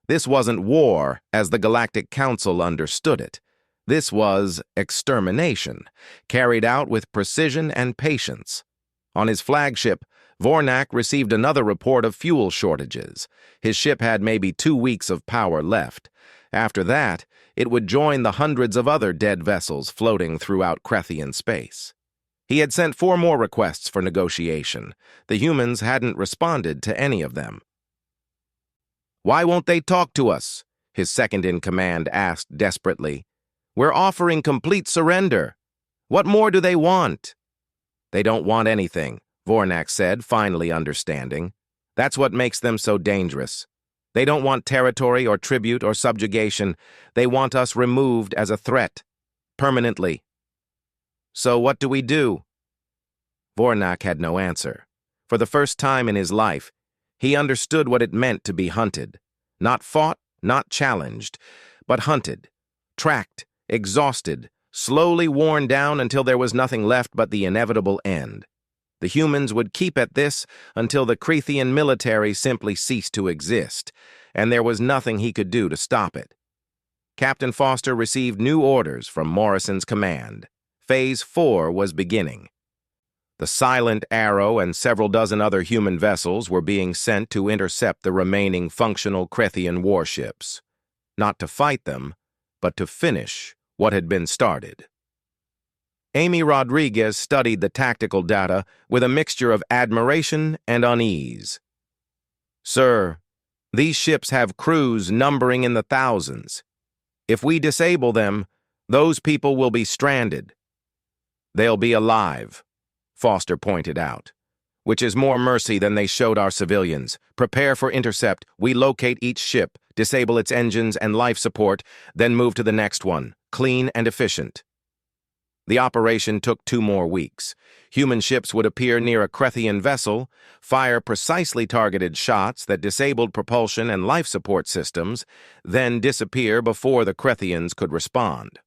This wasn't war as the Galactic Council understood it. This was extermination, carried out with precision and patience. On his flagship, Vornak received another report of fuel shortages. His ship had maybe 2 weeks of power left. After that, it would join the hundreds of other dead vessels floating throughout Krathian space. He had sent 4 more requests for negotiation. The humans hadn't responded to any of them. "Why won't they talk to us?" his second-in-command asked desperately. "We're offering complete surrender. What more do they want?" "They don't want anything," Vornak said, finally understanding. "That's what makes them so dangerous. They don't want territory or tribute or subjugation. They want us removed as a threat, permanently." "So what do we do?" Vornak had no answer. For the first time in his life, he understood what it meant to be hunted. Not fought, not challenged, but hunted, tracked, exhausted, slowly worn down until there was nothing left but the inevitable end. The humans would keep at this until the Krathian military simply ceased to exist, and there was nothing he could do to stop it. Captain Foster received new orders from Morrison's command. Phase 4 was beginning. The Silent Arrow and several dozen other human vessels were being sent to intercept the remaining functional Krathian warships. Not to fight them, but to finish what had been started. Amy Rodriguez studied the tactical data with a mixture of admiration and unease. "Sir, these ships have crews numbering in the thousands. If we disable them, those people will be stranded." "They'll be alive," Foster pointed out, "which is more mercy than they showed our civilians. Prepare for intercept. We locate each ship, disable its engines and life support, then move to the next one, clean and efficient." The operation took 2 more weeks. Human ships would appear near a Krathian vessel, fire precisely targeted shots that disabled propulsion and life support systems, then disappear before the Krathians could respond.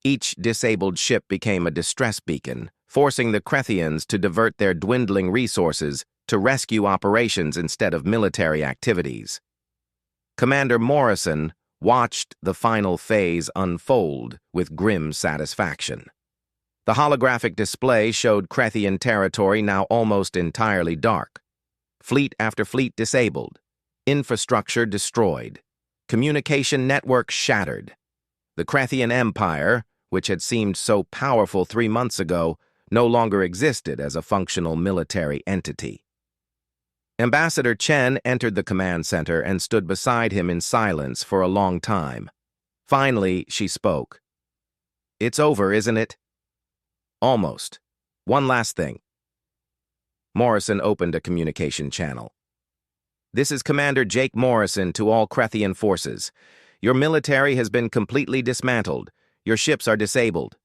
Each disabled ship became a distress beacon, forcing the Krathians to divert their dwindling resources to rescue operations instead of military activities. Commander Morrison watched the final phase unfold with grim satisfaction. The holographic display showed Krathian territory now almost entirely dark. Fleet after fleet disabled, infrastructure destroyed, communication networks shattered. The Krathian Empire, which had seemed so powerful 3 months ago, no longer existed as a functional military entity. Ambassador Chen entered the command center and stood beside him in silence for a long time. Finally, she spoke. "It's over, isn't it?" "Almost. One last thing. Morrison opened a communication channel. This is Commander Jake Morrison to all Krethian forces. Your military has been completely dismantled. Your ships are disabled.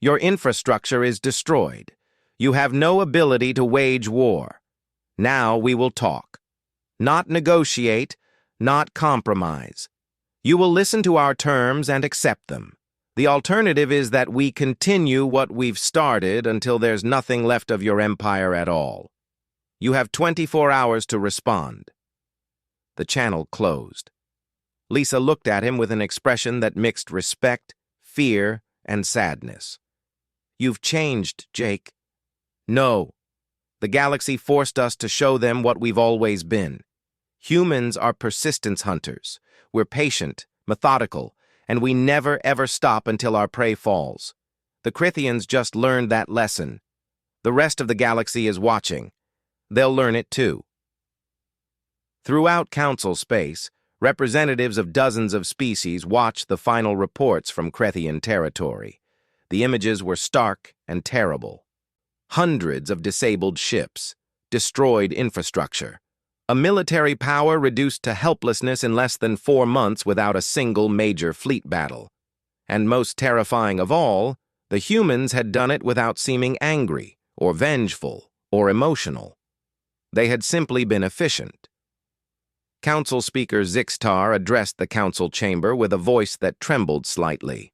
Your infrastructure is destroyed. You have no ability to wage war. Now we will talk. Not negotiate, not compromise. You will listen to our terms and accept them. The alternative is that we continue what we've started until there's nothing left of your empire at all. You have 24 hours to respond. The channel closed. Lisa looked at him with an expression that mixed respect, fear, and sadness. You've changed, Jake. No. The galaxy forced us to show them what we've always been. Humans are persistence hunters. We're patient, methodical, and we never ever stop until our prey falls. The Krethians just learned that lesson. The rest of the galaxy is watching. They'll learn it too. Throughout Council space, representatives of dozens of species watched the final reports from Krethian territory. The images were stark and terrible. Hundreds of disabled ships, destroyed infrastructure, a military power reduced to helplessness in less than 4 months without a single major fleet battle. And most terrifying of all, the humans had done it without seeming angry, or vengeful, or emotional. They had simply been efficient. Council Speaker Zixtar addressed the council chamber with a voice that trembled slightly.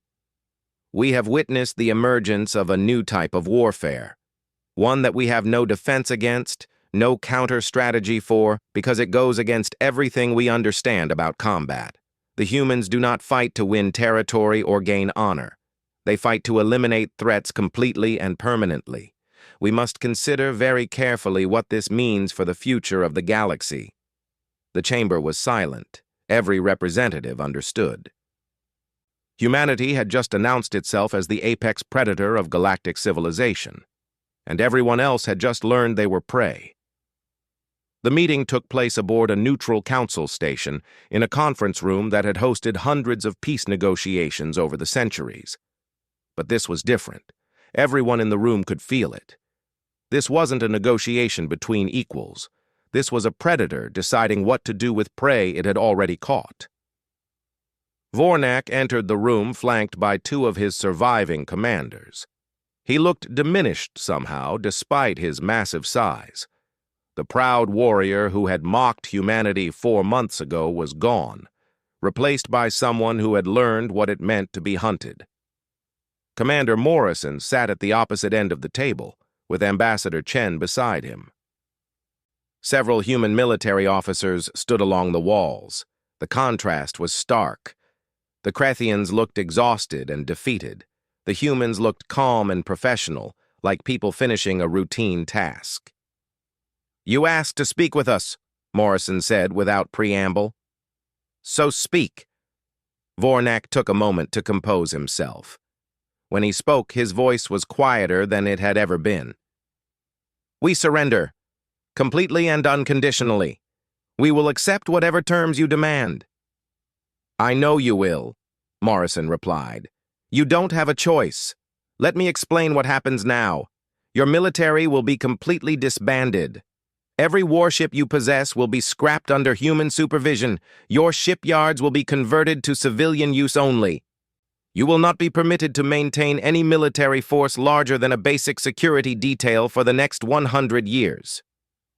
We have witnessed the emergence of a new type of warfare, one that we have no defense against, no counter-strategy for, because it goes against everything we understand about combat. The humans do not fight to win territory or gain honor. They fight to eliminate threats completely and permanently. We must consider very carefully what this means for the future of the galaxy. The chamber was silent. Every representative understood. Humanity had just announced itself as the apex predator of galactic civilization, and everyone else had just learned they were prey. The meeting took place aboard a neutral council station in a conference room that had hosted hundreds of peace negotiations over the centuries. But this was different. Everyone in the room could feel it. This wasn't a negotiation between equals. This was a predator deciding what to do with prey it had already caught. Vornak entered the room flanked by 2 of his surviving commanders. He looked diminished somehow, despite his massive size. The proud warrior who had mocked humanity 4 months ago was gone, replaced by someone who had learned what it meant to be hunted. Commander Morrison sat at the opposite end of the table, with Ambassador Chen beside him. Several human military officers stood along the walls. The contrast was stark. The Krethians looked exhausted and defeated. The humans looked calm and professional, like people finishing a routine task. You asked to speak with us, Morrison said without preamble. So speak. Vornak took a moment to compose himself. When he spoke, his voice was quieter than it had ever been. We surrender, completely and unconditionally. We will accept whatever terms you demand. I know you will, Morrison replied. You don't have a choice. Let me explain what happens now. Your military will be completely disbanded. Every warship you possess will be scrapped under human supervision. Your shipyards will be converted to civilian use only. You will not be permitted to maintain any military force larger than a basic security detail for the next 100 years.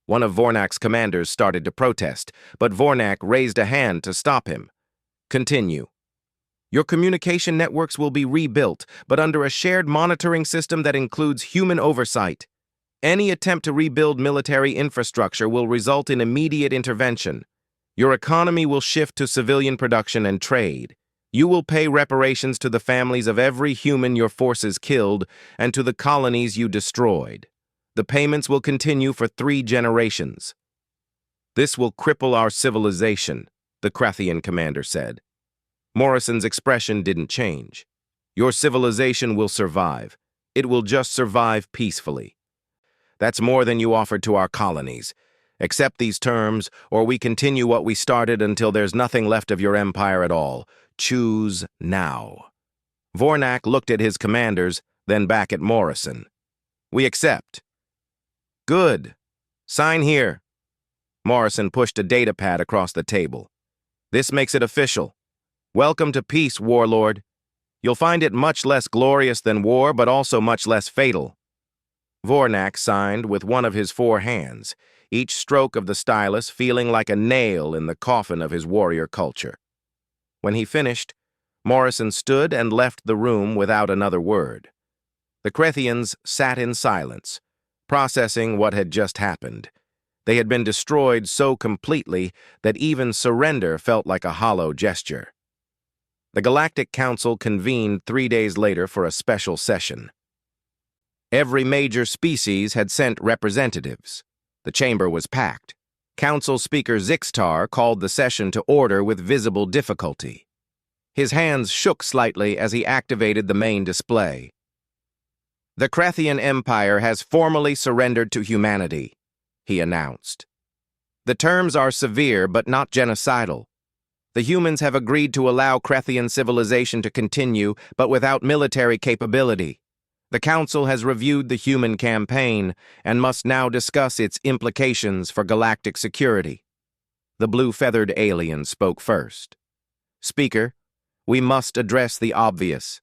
One of Vornak's commanders started to protest, but Vornak raised a hand to stop him. Continue. Your communication networks will be rebuilt, but under a shared monitoring system that includes human oversight. Any attempt to rebuild military infrastructure will result in immediate intervention. Your economy will shift to civilian production and trade. You will pay reparations to the families of every human your forces killed and to the colonies you destroyed. The payments will continue for 3 generations. This will cripple our civilization, the Krethian commander said. Morrison's expression didn't change. Your civilization will survive. It will just survive peacefully. That's more than you offered to our colonies. Accept these terms, or we continue what we started until there's nothing left of your empire at all. Choose now. Vornak looked at his commanders, then back at Morrison. We accept. Good. Sign here. Morrison pushed a data pad across the table. This makes it official. Welcome to peace, warlord. You'll find it much less glorious than war, but also much less fatal. Vornak signed with one of his 4 hands, each stroke of the stylus feeling like a nail in the coffin of his warrior culture. When he finished, Morrison stood and left the room without another word. The Krethians sat in silence, processing what had just happened. They had been destroyed so completely that even surrender felt like a hollow gesture. The Galactic Council convened 3 days later for a special session. Every major species had sent representatives. The chamber was packed. Council Speaker Zixtar called the session to order with visible difficulty. His hands shook slightly as he activated the main display. The Krethian Empire has formally surrendered to humanity, he announced. The terms are severe but not genocidal. The humans have agreed to allow Krethian civilization to continue, but without military capability. The Council has reviewed the human campaign and must now discuss its implications for galactic security. The blue-feathered alien spoke first. Speaker, we must address the obvious.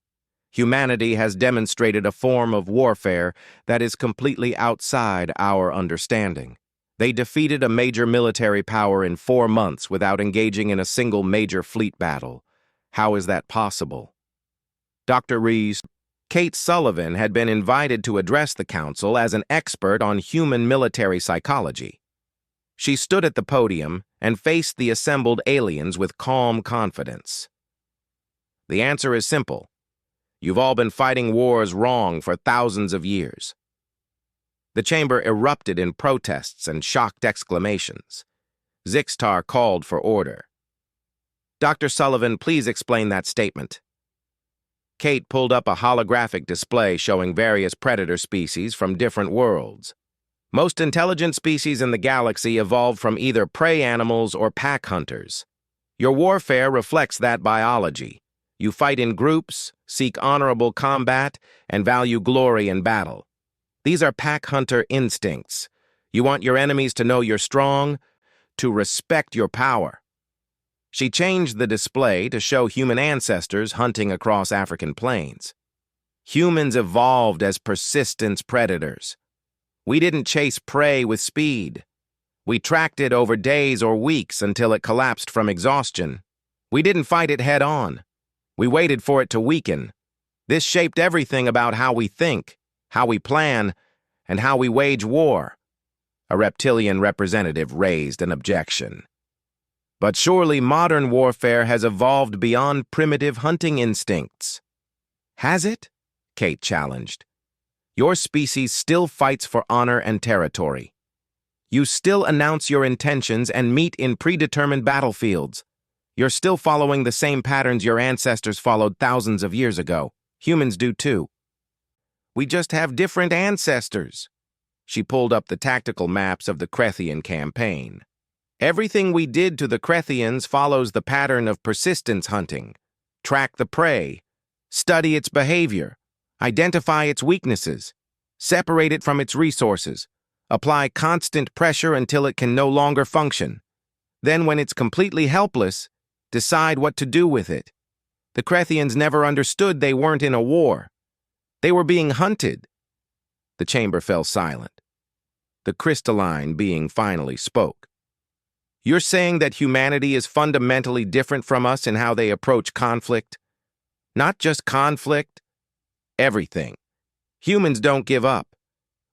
Humanity has demonstrated a form of warfare that is completely outside our understanding. They defeated a major military power in 4 months without engaging in a single major fleet battle. How is that possible? Dr. Rees, Kate Sullivan had been invited to address the council as an expert on human military psychology. She stood at the podium and faced the assembled aliens with calm confidence. The answer is simple. You've all been fighting wars wrong for thousands of years. The chamber erupted in protests and shocked exclamations. Zixtar called for order. Dr. Sullivan, please explain that statement. Kate pulled up a holographic display showing various predator species from different worlds. Most intelligent species in the galaxy evolved from either prey animals or pack hunters. Your warfare reflects that biology. You fight in groups, seek honorable combat, and value glory in battle. These are pack hunter instincts. You want your enemies to know you're strong, to respect your power. She changed the display to show human ancestors hunting across African plains. Humans evolved as persistence predators. We didn't chase prey with speed. We tracked it over days or weeks until it collapsed from exhaustion. We didn't fight it head-on. We waited for it to weaken. This shaped everything about how we think, how we plan, and how we wage war. A reptilian representative raised an objection. But surely modern warfare has evolved beyond primitive hunting instincts. Has it? Kate challenged. Your species still fights for honor and territory. You still announce your intentions and meet in predetermined battlefields. You're still following the same patterns your ancestors followed thousands of years ago. Humans do too. We just have different ancestors. She pulled up the tactical maps of the Krethian campaign. Everything we did to the Krethians follows the pattern of persistence hunting. Track the prey, study its behavior, identify its weaknesses, separate it from its resources, apply constant pressure until it can no longer function. Then, when it's completely helpless, decide what to do with it. The Krethians never understood they weren't in a war. They were being hunted. The chamber fell silent. The crystalline being finally spoke. You're saying that humanity is fundamentally different from us in how they approach conflict? Not just conflict, everything. Humans don't give up.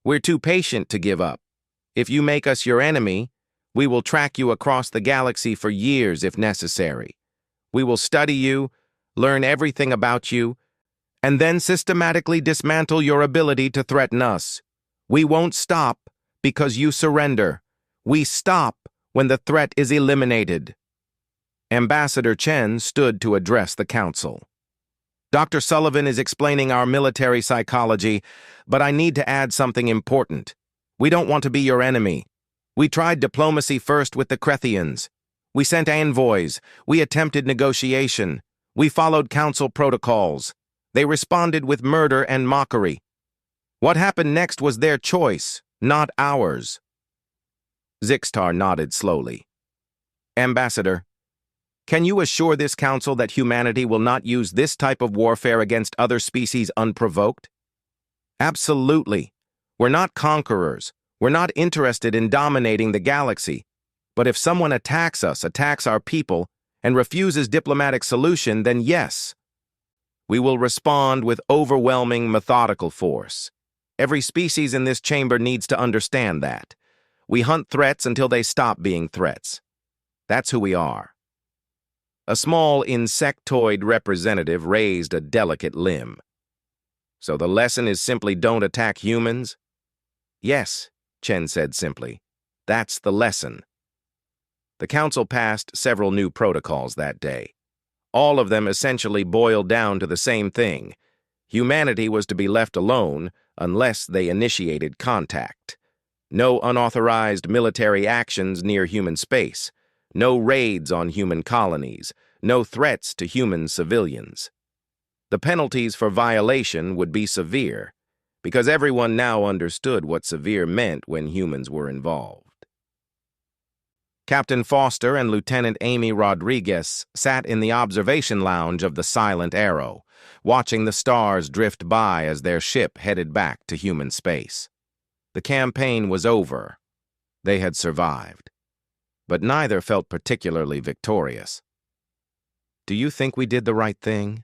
We're too patient to give up. If you make us your enemy, we will track you across the galaxy for years if necessary. We will study you, learn everything about you, and then systematically dismantle your ability to threaten us. We won't stop because you surrender. We stop when the threat is eliminated. Ambassador Chen stood to address the council. Dr. Sullivan is explaining our military psychology, but I need to add something important. We don't want to be your enemy. We tried diplomacy first with the Krethians. We sent envoys. We attempted negotiation. We followed council protocols. They responded with murder and mockery. What happened next was their choice, not ours. Zixtar nodded slowly. Ambassador, can you assure this council that humanity will not use this type of warfare against other species unprovoked? Absolutely. We're not conquerors. We're not interested in dominating the galaxy. But if someone attacks us, attacks our people, and refuses diplomatic solution, then yes, we will respond with overwhelming methodical force. Every species in this chamber needs to understand that. We hunt threats until they stop being threats. That's who we are. A small insectoid representative raised a delicate limb. So the lesson is simply don't attack humans? Yes, Chen said simply. That's the lesson. The council passed several new protocols that day. All of them essentially boiled down to the same thing. Humanity was to be left alone unless they initiated contact. No unauthorized military actions near human space. No raids on human colonies. No threats to human civilians. The penalties for violation would be severe, because everyone now understood what severe meant when humans were involved. Captain Foster and Lieutenant Amy Rodriguez sat in the observation lounge of the Silent Arrow, watching the stars drift by as their ship headed back to human space. The campaign was over. They had survived. But neither felt particularly victorious. "Do you think we did the right thing?"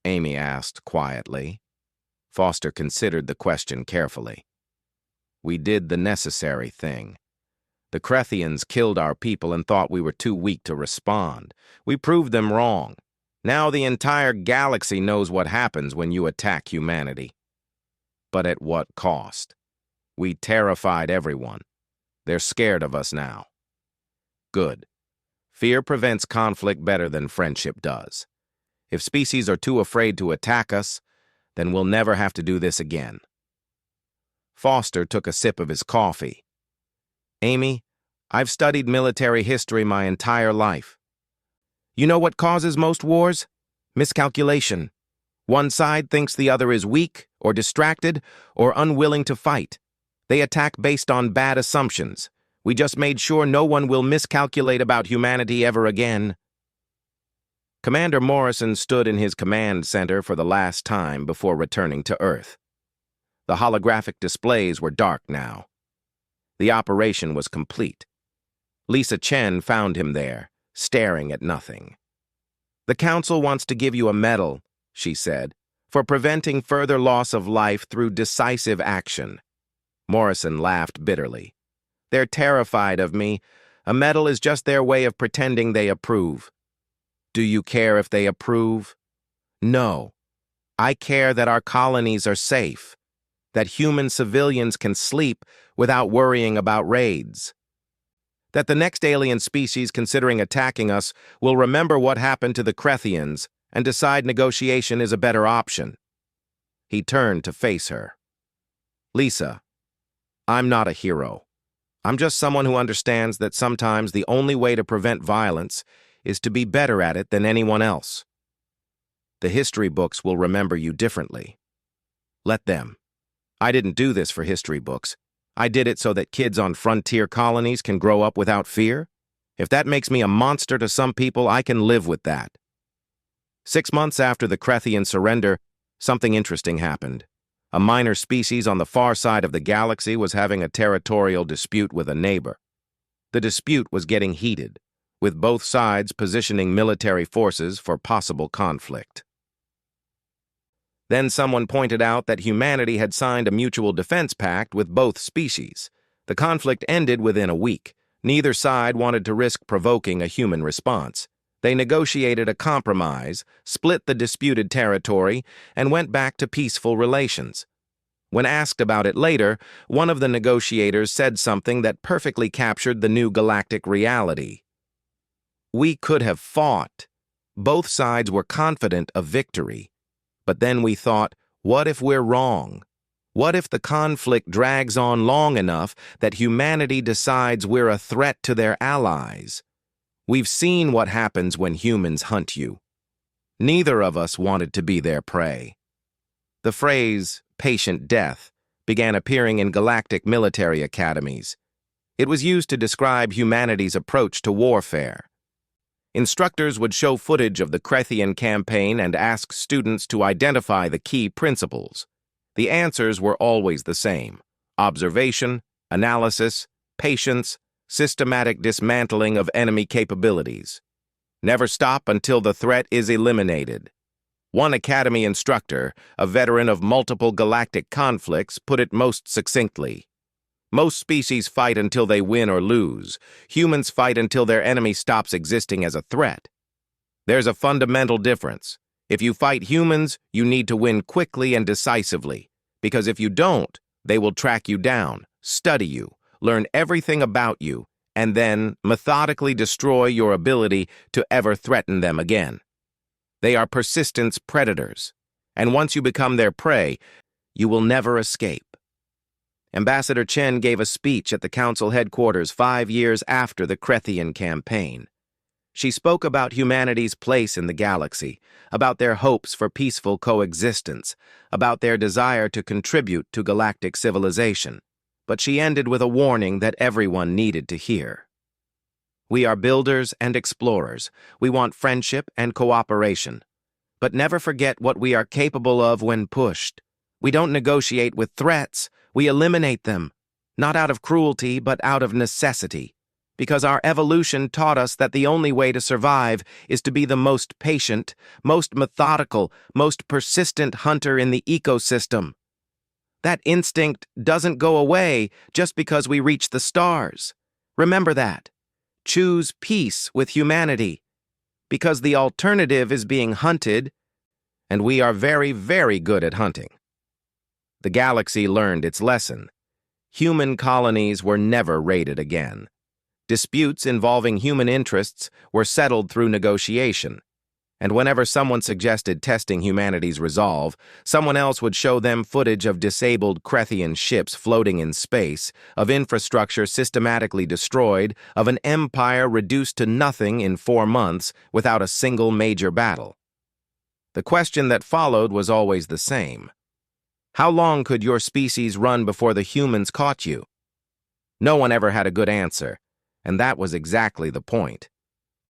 Amy asked quietly. Foster considered the question carefully. "We did the necessary thing. The Krethians killed our people and thought we were too weak to respond. We proved them wrong. Now the entire galaxy knows what happens when you attack humanity. But at what cost? We terrified everyone. They're scared of us now." Good. Fear prevents conflict better than friendship does. If species are too afraid to attack us, then we'll never have to do this again. Foster took a sip of his coffee. "Amy, I've studied military history my entire life. You know what causes most wars? Miscalculation. One side thinks the other is weak, or distracted, or unwilling to fight. They attack based on bad assumptions. We just made sure no one will miscalculate about humanity ever again." Commander Morrison stood in his command center for the last time before returning to Earth. The holographic displays were dark now. The operation was complete. Lisa Chen found him there, staring at nothing. "The Council wants to give you a medal," she said, "for preventing further loss of life through decisive action." Morrison laughed bitterly. "They're terrified of me. A medal is just their way of pretending they approve." "Do you care if they approve?" "No. I care that our colonies are safe, that human civilians can sleep without worrying about raids, that the next alien species considering attacking us will remember what happened to the Krethians and decide negotiation is a better option." He turned to face her. "Lisa, I'm not a hero. I'm just someone who understands that sometimes the only way to prevent violence is to be better at it than anyone else. The history books will remember you differently. Let them. I didn't do this for history books. I did it so that kids on frontier colonies can grow up without fear. If that makes me a monster to some people, I can live with that." 6 months after the Krethian surrender, something interesting happened. A minor species on the far side of the galaxy was having a territorial dispute with a neighbor. The dispute was getting heated, with both sides positioning military forces for possible conflict. Then someone pointed out that humanity had signed a mutual defense pact with both species. The conflict ended within a week. Neither side wanted to risk provoking a human response. They negotiated a compromise, split the disputed territory, and went back to peaceful relations. When asked about it later, one of the negotiators said something that perfectly captured the new galactic reality. "We could have fought. Both sides were confident of victory. But then we thought, what if we're wrong? What if the conflict drags on long enough that humanity decides we're a threat to their allies? We've seen what happens when humans hunt you. Neither of us wanted to be their prey." The phrase, patient death, began appearing in galactic military academies. It was used to describe humanity's approach to warfare. Instructors would show footage of the Krethian campaign and ask students to identify the key principles. The answers were always the same: observation, analysis, patience, systematic dismantling of enemy capabilities. Never stop until the threat is eliminated. One Academy instructor, a veteran of multiple galactic conflicts, put it most succinctly. Most species fight until they win or lose. Humans fight until their enemy stops existing as a threat. There's a fundamental difference. If you fight humans, you need to win quickly and decisively, because if you don't, they will track you down, study you, learn everything about you, and then methodically destroy your ability to ever threaten them again. They are persistence predators, and once you become their prey, you will never escape. Ambassador Chen gave a speech at the Council headquarters 5 years after the Krethian campaign. She spoke about humanity's place in the galaxy, about their hopes for peaceful coexistence, about their desire to contribute to galactic civilization. But she ended with a warning that everyone needed to hear. We are builders and explorers. We want friendship and cooperation. But never forget what we are capable of when pushed. We don't negotiate with threats. We eliminate them, not out of cruelty, but out of necessity, because our evolution taught us that the only way to survive is to be the most patient, most methodical, most persistent hunter in the ecosystem. That instinct doesn't go away just because we reach the stars. Remember that. Choose peace with humanity, because the alternative is being hunted, and we are very, very good at hunting. The galaxy learned its lesson. Human colonies were never raided again. Disputes involving human interests were settled through negotiation. And whenever someone suggested testing humanity's resolve, someone else would show them footage of disabled Krethian ships floating in space, of infrastructure systematically destroyed, of an empire reduced to nothing in 4 months without a single major battle. The question that followed was always the same. How long could your species run before the humans caught you? No one ever had a good answer, and that was exactly the point.